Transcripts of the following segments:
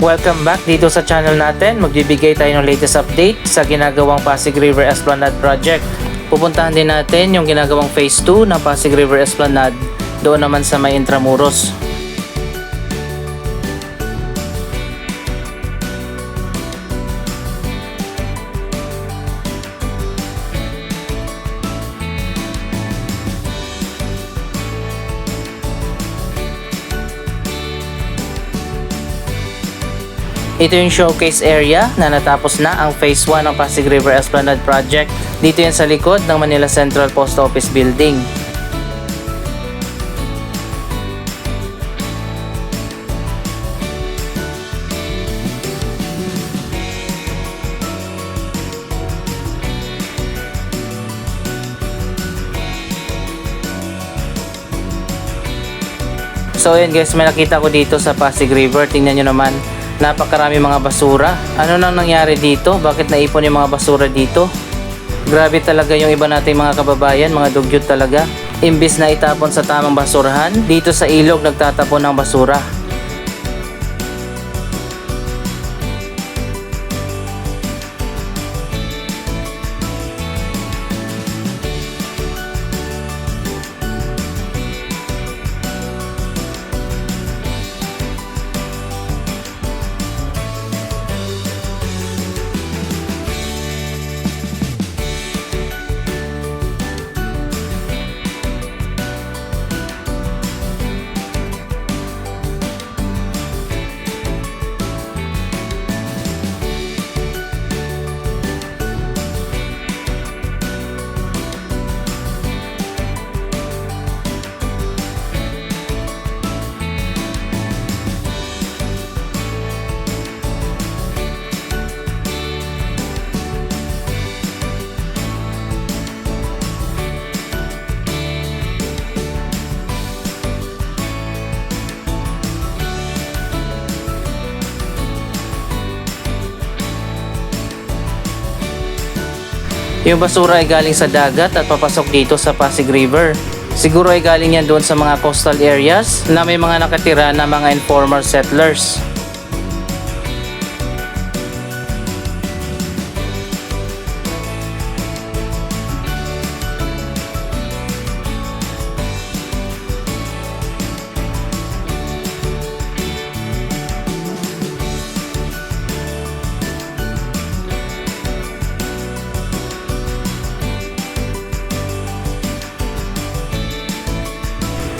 Welcome back dito sa channel natin. Magbibigay tayo ng latest update sa ginagawang Pasig River Esplanade Project. Pupuntahan din natin yung ginagawang Phase 2 ng Pasig River Esplanade doon naman sa may Intramuros. Ito yung showcase area na natapos na ang Phase 1 ng Pasig River Esplanade Project. Dito yan sa likod ng Manila Central Post Office Building. So ayan guys, may nakita ko dito sa Pasig River. Tingnan nyo naman. Napakarami mga basura. Ano nang nangyari dito? Bakit naipon yung mga basura dito? Grabe talaga yung iba nating mga kababayan, mga dugyot talaga. Imbis na itapon sa tamang basurahan, dito sa ilog nagtatapon ng basura. Yung basura ay galing sa dagat at papasok dito sa Pasig River. Siguro ay galing yan doon sa mga coastal areas na may mga nakatira na mga informal settlers.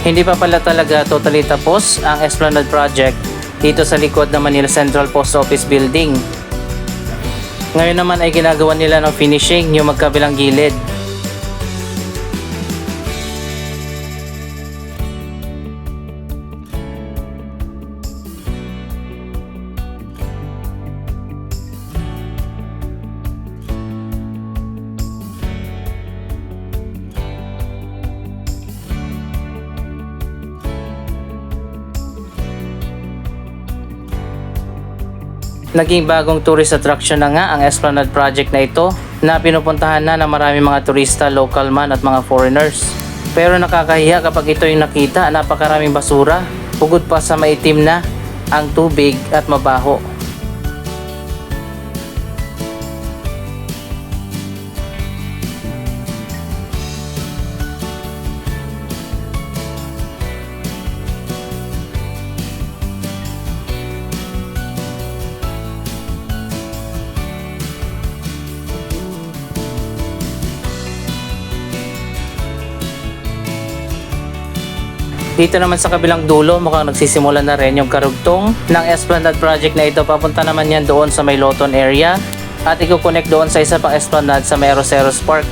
Hindi pa pala talaga totally tapos ang Esplanade Project dito sa likod ng Manila Central Post Office Building. Ngayon naman ay ginagawa nila ng finishing yung magkabilang gilid. Naging bagong tourist attraction na nga ang Esplanade Project na ito na pinupuntahan na ng maraming mga turista, local man at mga foreigners. Pero nakakahiya kapag ito yung nakita, napakaraming basura, bukod pa sa maitim na ang tubig at mabaho. Dito naman sa kabilang dulo, mukhang nagsisimula na rin yung karugtong ng Esplanade Project na ito. Papunta naman yan doon sa may Loton area at i-connect doon sa isa pang Esplanade sa may Roseros Park.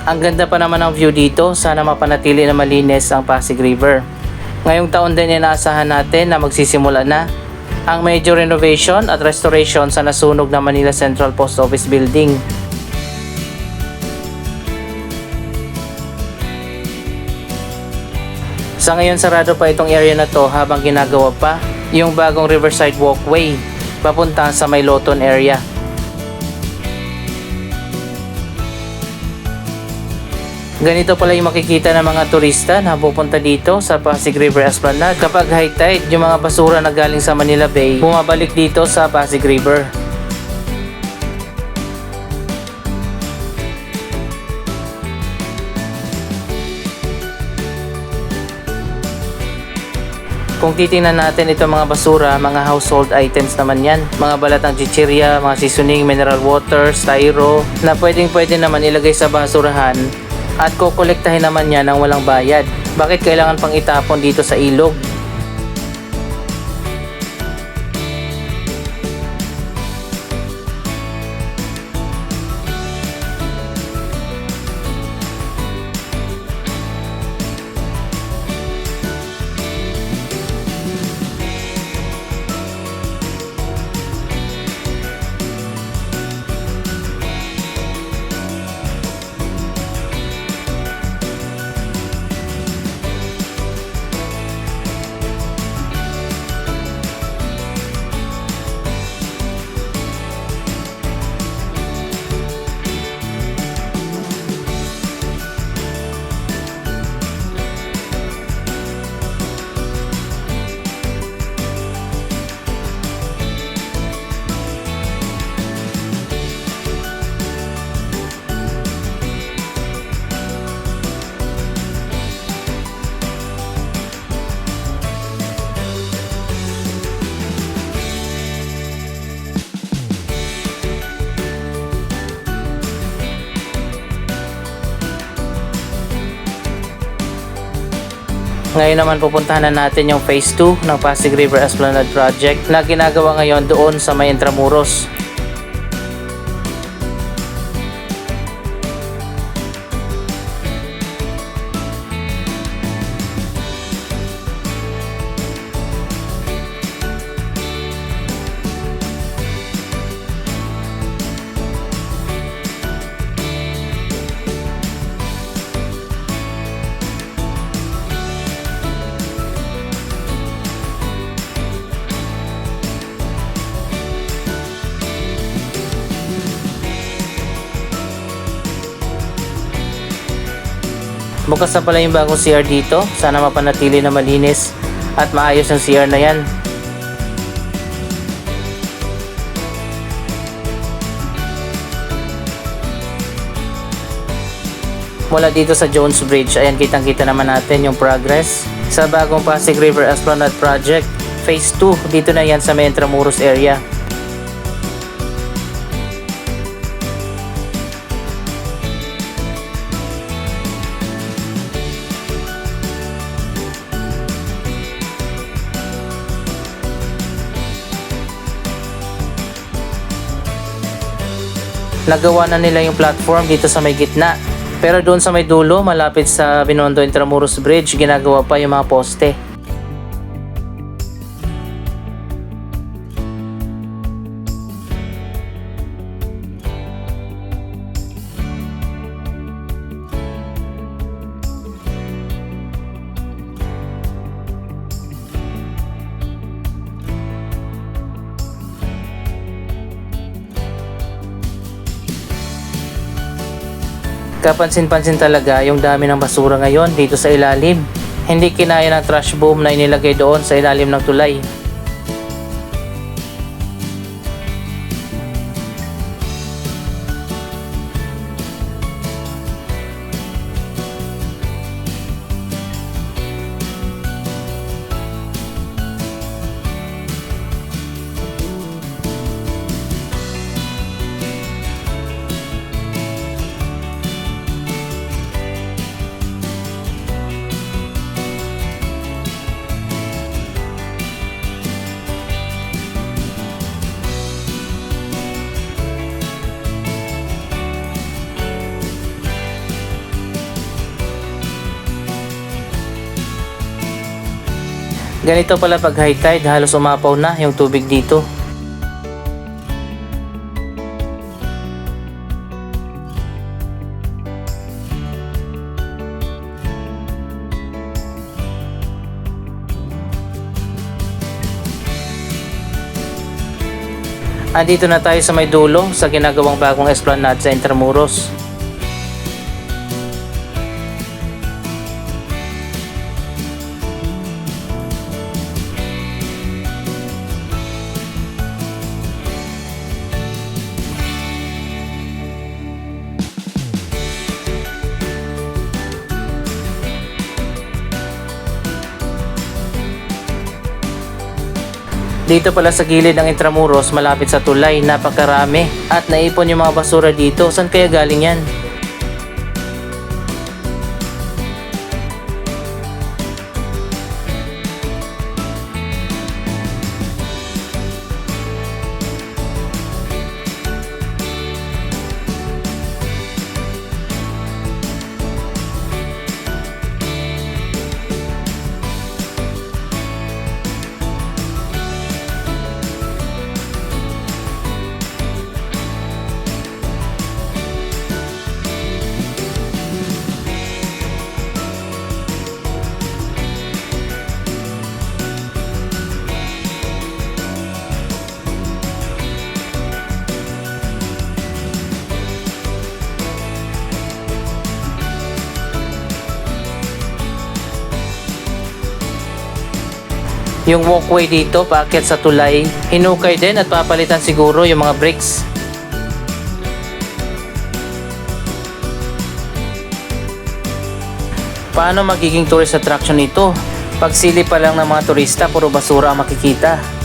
Ang ganda pa naman ng view dito. Sana mapanatili na malinis ang Pasig River. Ngayong taon din inaasahan natin na magsisimula na ang major renovation at restoration sa nasunog na Manila Central Post Office Building. Sa ngayon sarado pa itong area na to habang ginagawa pa yung bagong Riverside Walkway. papunta sa may Loton area. Ganito pala yung makikita ng mga turista na pupunta dito sa Pasig River Esplanade. Kapag high tide, yung mga basura na galing sa Manila Bay, bumabalik dito sa Pasig River. Kung titingnan natin itong mga basura, mga household items naman yan. Mga balat ng chichirya, mga seasoning, mineral water, styro, na pwede naman ilagay sa basurahan at kukolektahin naman niya ng walang bayad. Bakit kailangan pang itapon dito sa ilog? Ngayon naman pupuntahan na natin yung phase 2 ng Pasig River Esplanade Project na ginagawa ngayon doon sa may Intramuros. Bukas na pala yung bagong CR dito. Sana mapanatili na malinis at maayos ang CR na yan. Mula dito sa Jones Bridge, ayan kitang-kita naman natin yung progress sa bagong Pasig River Esplanade Project Phase 2. Dito na yan sa may Intramuros area. Nagawa na nila yung platform dito sa may gitna. Pero doon sa may dulo, malapit sa Binondo Intramuros Bridge, ginagawa pa yung mga poste. Kapansin-pansin talaga yung dami ng basura ngayon dito sa ilalim. Hindi kinaya ng trash boom na inilagay doon sa ilalim ng tulay. Ganito pala pag high tide, halos umapaw na yung tubig dito. Andito na tayo sa may dulo sa ginagawang bagong esplanade sa Intramuros. Dito pala sa gilid ng Intramuros, malapit sa tulay, napakarami at naipon yung mga basura dito. Saan kaya galing yan? Yung walkway dito paakyat sa tulay, hinukay din at papalitan siguro yung mga bricks. Paano magiging tourist attraction ito? Pagsilip pa lang ng mga turista, puro basura ang makikita.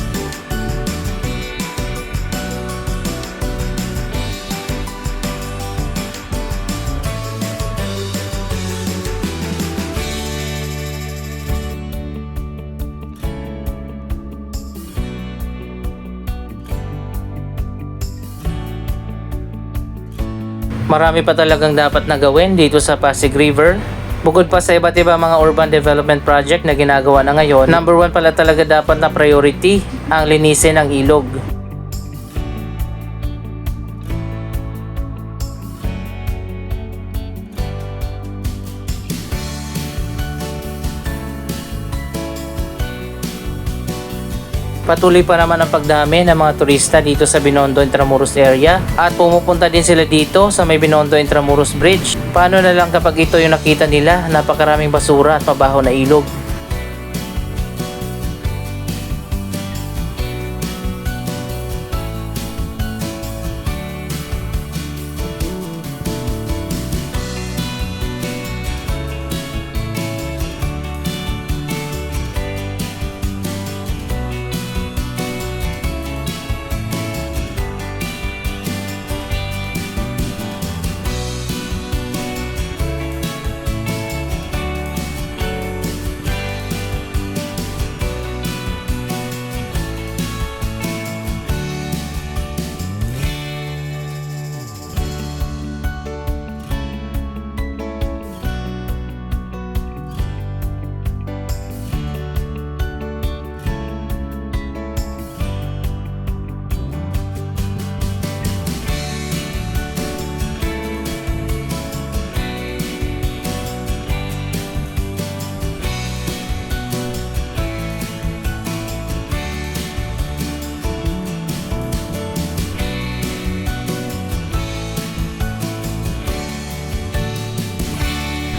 Marami pa talagang dapat na gawin dito sa Pasig River. Bukod pa sa iba't ibang mga urban development project na ginagawa na ngayon, number 1 pala talaga dapat na priority ang linisin ang ilog. Patuloy pa naman ang pagdami ng mga turista dito sa Binondo Intramuros area at pumupunta din sila dito sa may Binondo Intramuros Bridge. Paano na lang kapag ito yung nakita nila, napakaraming basura at mabaho na ilog.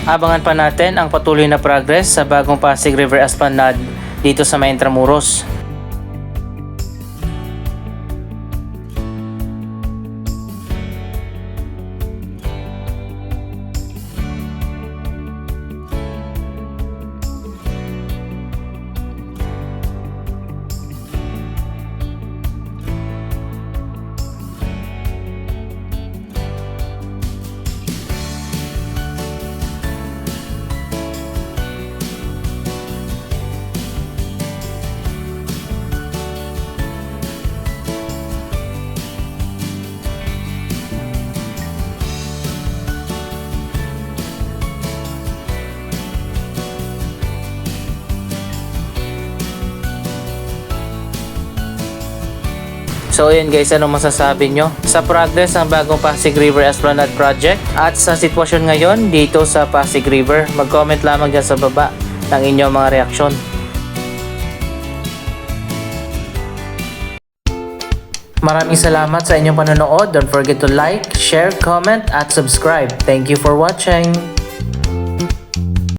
Abangan pa natin ang patuloy na progress sa bagong Pasig River Esplanade dito sa may Intramuros. So yun guys, anong masasabi nyo sa progress ng bagong Pasig River Esplanade Project at sa sitwasyon ngayon dito sa Pasig River? Mag-comment lamang dyan sa baba ng inyong mga reaksyon. Maraming salamat sa inyong panonood. Don't forget to like, share, comment, at subscribe. Thank you for watching.